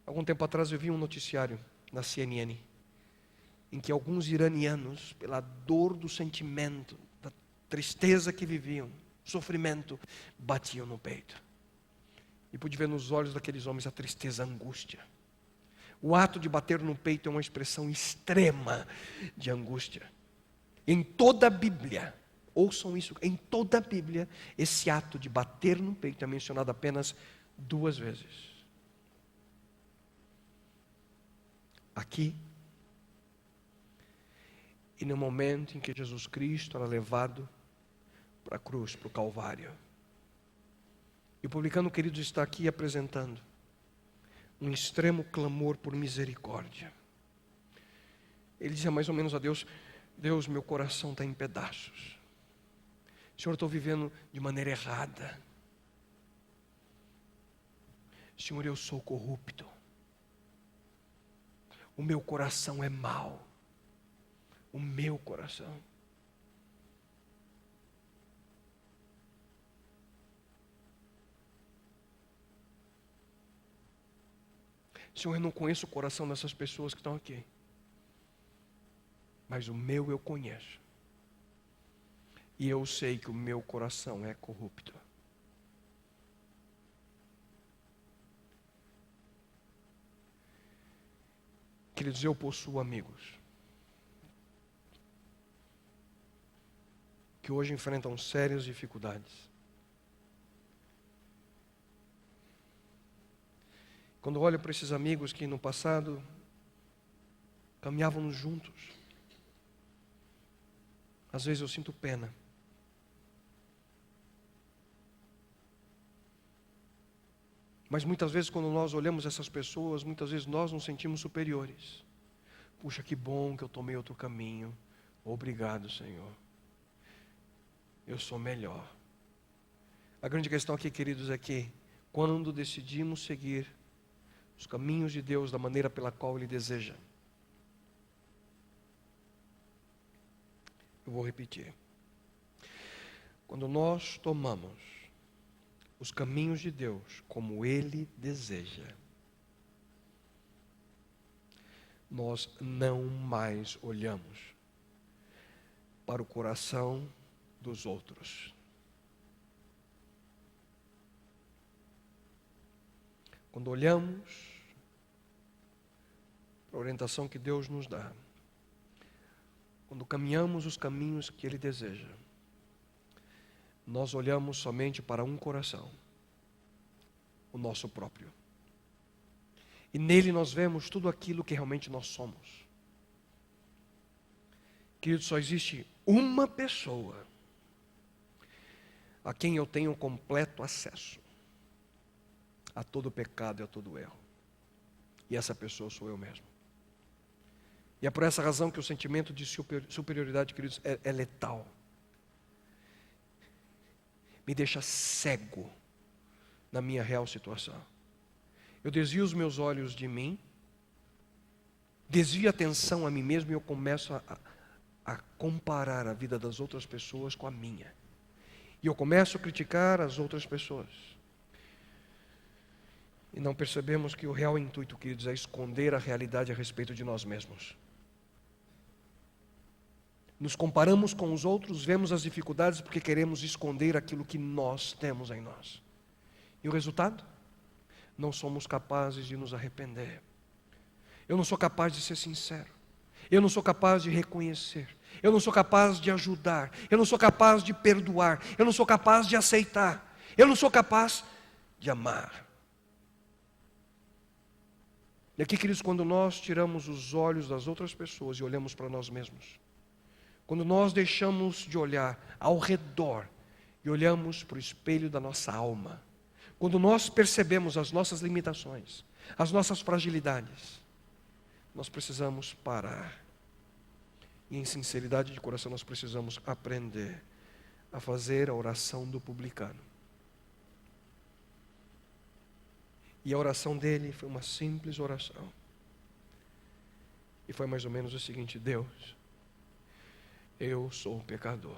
Algum tempo atrás eu vi um noticiário na CNN, em que alguns iranianos, pela dor do sentimento, da tristeza que viviam, sofrimento batiam no peito. E pude ver nos olhos daqueles homens a tristeza, a angústia. O ato de bater no peito é uma expressão extrema de angústia. Em toda a Bíblia, ouçam isso, em toda a Bíblia, esse ato de bater no peito é mencionado apenas 2 vezes. Aqui, e no momento em que Jesus Cristo era levado para a cruz, para o Calvário. E o publicano, queridos, está aqui apresentando um extremo clamor por misericórdia. Ele dizia mais ou menos a Deus: Deus, meu coração está em pedaços. Senhor, estou vivendo de maneira errada. Senhor, eu sou corrupto. O meu coração é mau. O meu coração. Senhor, eu não conheço o coração dessas pessoas que estão aqui. Mas o meu eu conheço. E eu sei que o meu coração é corrupto. Queridos, eu possuo amigos que hoje enfrentam sérias dificuldades. Quando olho para esses amigos que no passado caminhávamos juntos, às vezes eu sinto pena. Mas muitas vezes quando nós olhamos essas pessoas, muitas vezes nós nos sentimos superiores. Puxa, que bom que eu tomei outro caminho. Obrigado, Senhor. Eu sou melhor. A grande questão aqui, queridos, é que quando decidimos seguir os caminhos de Deus da maneira pela qual Ele deseja, eu vou repetir. Quando nós tomamos os caminhos de Deus como Ele deseja, nós não mais olhamos para o coração dos outros. Quando olhamos para a orientação que Deus nos dá, quando caminhamos os caminhos que Ele deseja, nós olhamos somente para um coração, o nosso próprio. E nele nós vemos tudo aquilo que realmente nós somos. Querido, só existe uma pessoa a quem eu tenho completo acesso a todo pecado e a todo erro. E essa pessoa sou eu mesmo. E é por essa razão que o sentimento de superioridade, queridos, é letal. Me deixa cego na minha real situação. Eu desvio os meus olhos de mim, desvio a atenção a mim mesmo e eu começo a comparar a vida das outras pessoas com a minha. E eu começo a criticar as outras pessoas. E não percebemos que o real intuito, queridos, é esconder a realidade a respeito de nós mesmos. Nos comparamos com os outros, vemos as dificuldades porque queremos esconder aquilo que nós temos em nós. E o resultado? Não somos capazes de nos arrepender. Eu não sou capaz de ser sincero. Eu não sou capaz de reconhecer. Eu não sou capaz de ajudar. Eu não sou capaz de perdoar. Eu não sou capaz de aceitar. Eu não sou capaz de amar. E aqui, queridos, quando nós tiramos os olhos das outras pessoas e olhamos para nós mesmos, quando nós deixamos de olhar ao redor e olhamos para o espelho da nossa alma, quando nós percebemos as nossas limitações, as nossas fragilidades, nós precisamos parar. E em sinceridade de coração nós precisamos aprender a fazer a oração do publicano. E a oração dele foi uma simples oração. E foi mais ou menos o seguinte: Deus, eu sou um pecador.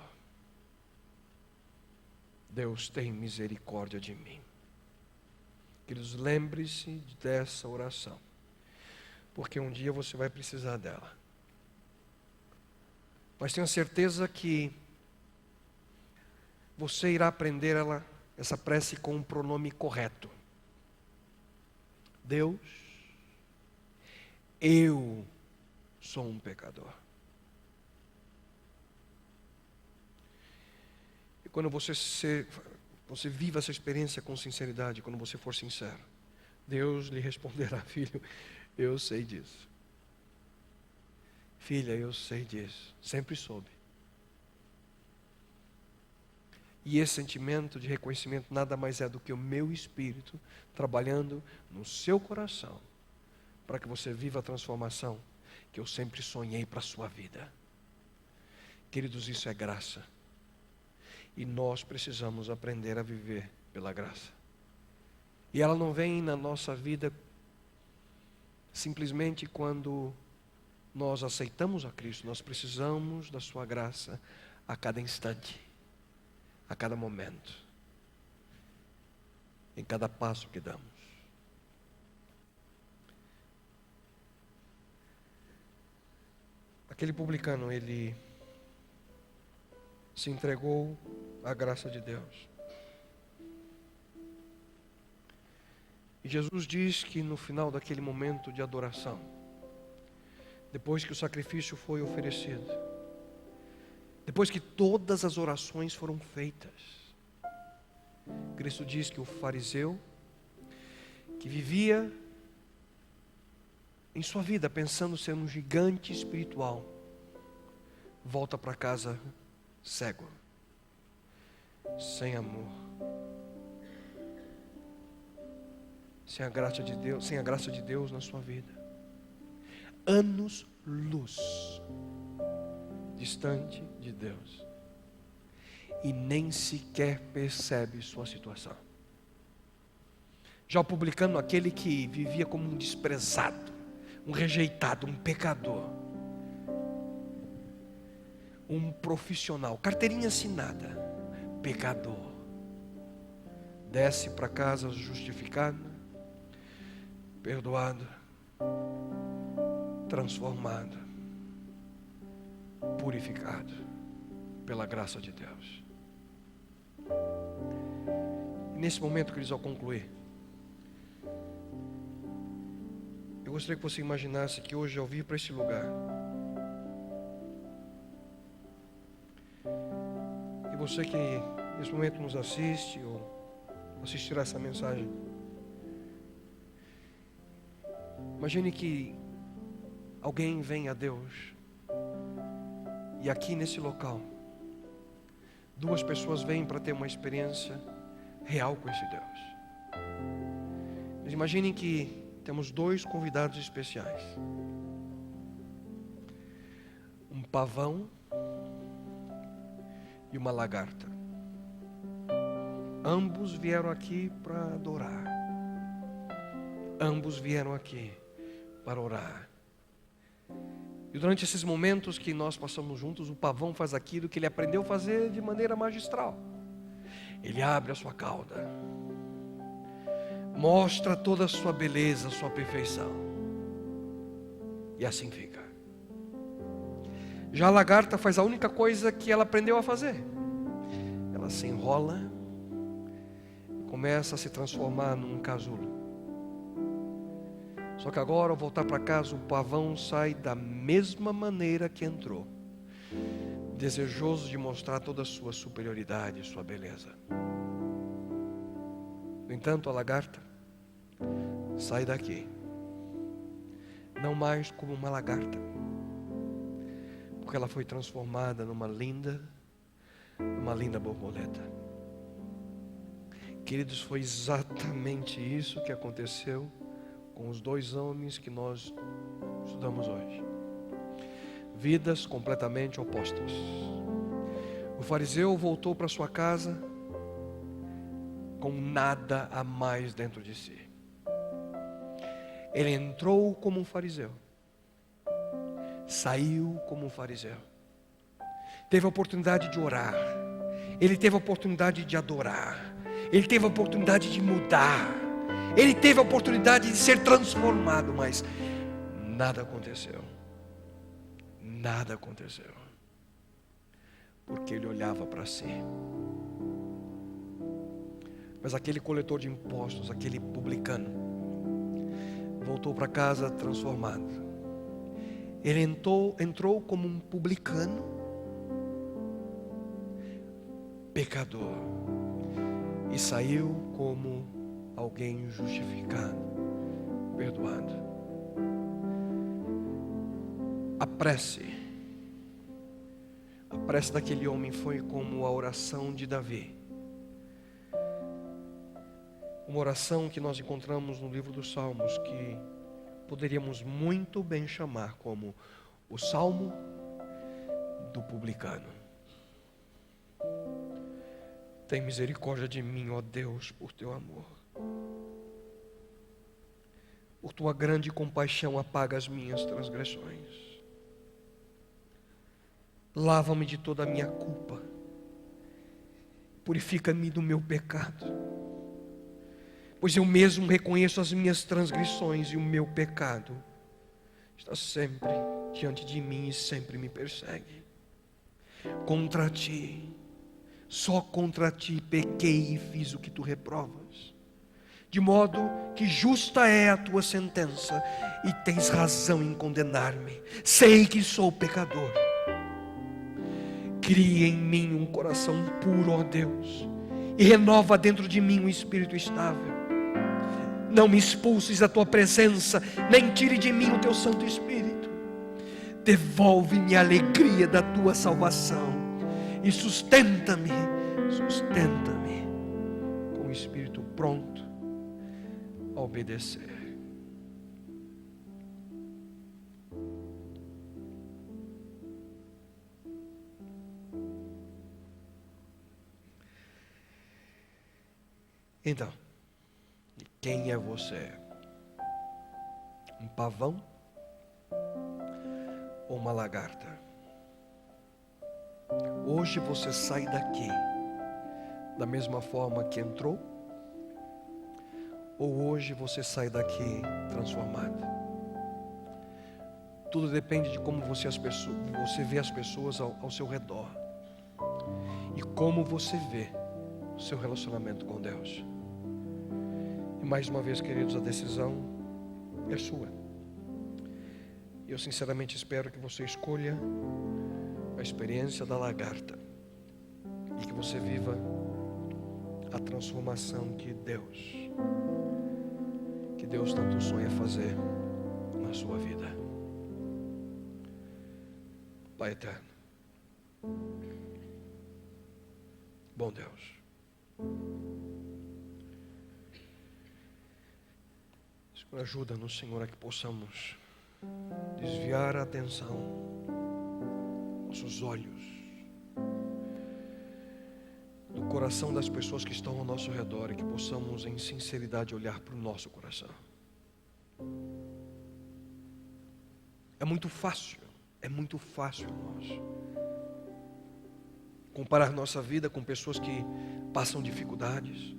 Deus tem misericórdia de mim. Queridos, lembre-se dessa oração, porque um dia você vai precisar dela. Mas tenha certeza que você irá aprender essa prece com um pronome correto. Deus, eu sou um pecador. E quando você viva essa experiência com sinceridade, quando você for sincero, Deus lhe responderá: filho, eu sei disso. Filha, eu sei disso. Sempre soube. E esse sentimento de reconhecimento nada mais é do que o meu Espírito trabalhando no seu coração, para que você viva a transformação que eu sempre sonhei para a sua vida. Queridos, isso é graça. E nós precisamos aprender a viver pela graça. E ela não vem na nossa vida simplesmente quando nós aceitamos a Cristo. Nós precisamos da sua graça a cada instante, a cada momento, em cada passo que damos. Aquele publicano, ele se entregou à graça de Deus. E Jesus diz que no final daquele momento de adoração, depois que o sacrifício foi oferecido, depois que todas as orações foram feitas, Cristo diz que o fariseu, que vivia em sua vida pensando ser um gigante espiritual, volta para casa cego, sem amor, sem a graça de Deus na sua vida, anos-luz distante de Deus, e nem sequer percebe sua situação. Já o publicano, aquele que vivia como um desprezado, um rejeitado, um pecador, um profissional, carteirinha assinada, pecador, desce para casa justificado, perdoado, transformado, purificado pela graça de Deus. E nesse momento, queridos, ao concluir, eu gostaria que você imaginasse que hoje, ao vir para esse lugar, e você que nesse momento nos assiste ou assistirá essa mensagem, imagine que alguém vem a Deus, e aqui nesse local, duas pessoas vêm para ter uma experiência real com esse Deus. Mas imaginem que temos dois convidados especiais, um pavão e uma lagarta. Ambos vieram aqui para adorar, ambos vieram aqui para orar. E durante esses momentos que nós passamos juntos, o pavão faz aquilo que ele aprendeu a fazer de maneira magistral. Ele abre a sua cauda, mostra toda a sua beleza, a sua perfeição, e assim fica. Já a lagarta faz a única coisa que ela aprendeu a fazer. Ela se enrola e começa a se transformar num casulo. Só que agora, ao voltar para casa, o pavão sai da mesma maneira que entrou, desejoso de mostrar toda a sua superioridade e sua beleza. No entanto, a lagarta sai daqui, não mais como uma lagarta, porque ela foi transformada numa linda borboleta. Queridos, foi exatamente isso que aconteceu com os dois homens que nós estudamos hoje. Vidas completamente opostas. O fariseu voltou para sua casa com nada a mais dentro de si. Ele entrou como um fariseu, saiu como um fariseu. Teve a oportunidade de orar, ele teve a oportunidade de adorar, ele teve a oportunidade de mudar, ele teve a oportunidade de ser transformado, mas nada aconteceu. Nada aconteceu. Porque ele olhava para si. Mas aquele coletor de impostos, aquele publicano, voltou para casa transformado. Ele entrou como um publicano, pecador, e saiu como alguém justificado, perdoado. A prece daquele homem foi como a oração de Davi. Uma oração que nós encontramos no livro dos Salmos, que poderíamos muito bem chamar como o Salmo do publicano. Tem misericórdia de mim, ó Deus, por teu amor. Por tua grande compaixão apaga as minhas transgressões. Lava-me de toda a minha culpa. Purifica-me do meu pecado. Pois eu mesmo reconheço as minhas transgressões e o meu pecado está sempre diante de mim e sempre me persegue. Contra ti, só contra ti pequei e fiz o que tu reprovas. De modo que justa é a tua sentença e tens razão em condenar-me. Sei que sou pecador. Cria em mim um coração puro, ó Deus, e renova dentro de mim um espírito estável. Não me expulses da tua presença, nem tire de mim o teu Santo Espírito. Devolve-me a alegria da tua salvação e sustenta-me com o espírito pronto a obedecer. Então, quem é você? Um pavão ou uma lagarta? Hoje você sai daqui da mesma forma que entrou? Ou hoje você sai daqui transformado? Tudo depende de como você vê as pessoas ao seu redor e como você vê o seu relacionamento com Deus. E mais uma vez, queridos, a decisão é sua. Eu sinceramente espero que você escolha a experiência da lagarta e que você viva a transformação que Deus tanto sonha fazer na sua vida. Pai eterno, bom Deus, Senhor, ajuda-nos, Senhor, a que possamos desviar a atenção, nossos olhos, do coração das pessoas que estão ao nosso redor e que possamos em sinceridade olhar para o nosso coração. É muito fácil nós comparar nossa vida com pessoas que passam dificuldades,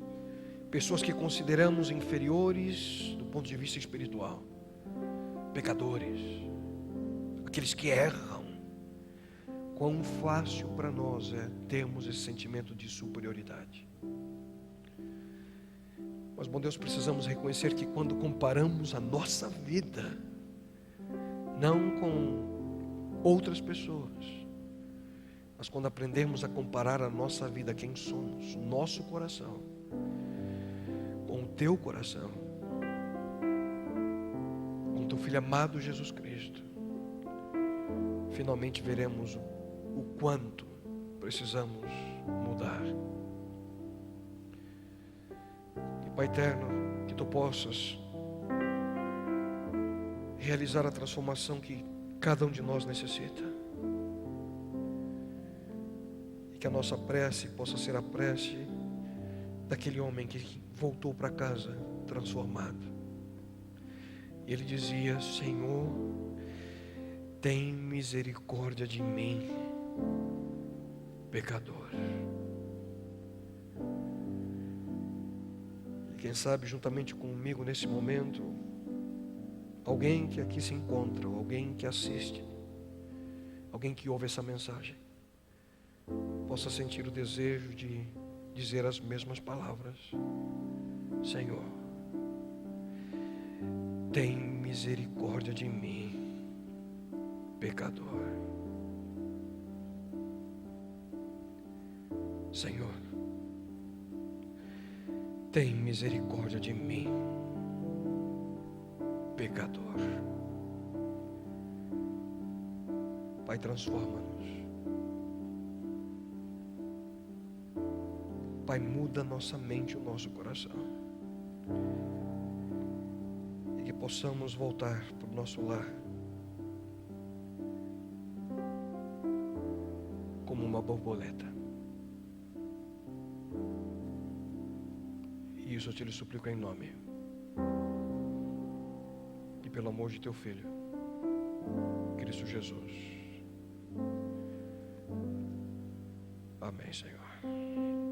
pessoas que consideramos inferiores do ponto de vista espiritual, pecadores, aqueles que erram. Quão fácil para nós é termos esse sentimento de superioridade. Mas, bom Deus, precisamos reconhecer que quando comparamos a nossa vida, não com outras pessoas, mas quando aprendemos a comparar a nossa vida, quem somos, o nosso coração, com o teu coração, com o teu Filho amado Jesus Cristo, finalmente veremos o quanto precisamos mudar. E Pai eterno, que tu possas realizar a transformação que cada um de nós necessita. E que a nossa prece possa ser a prece daquele homem que voltou para casa transformado. E ele dizia: Senhor, tem misericórdia de mim, pecador. E quem sabe juntamente comigo nesse momento, alguém que aqui se encontra, ou alguém que assiste, alguém que ouve essa mensagem, possa sentir o desejo de dizer as mesmas palavras: Senhor, tem misericórdia de mim, pecador. Senhor, tem misericórdia de mim, pecador. Pai, transforma-nos. Pai, muda nossa mente e o nosso coração. E que possamos voltar para o nosso lar como uma borboleta. E isso eu te lhe suplico em nome e pelo amor de teu Filho, Cristo Jesus. Amém, Senhor.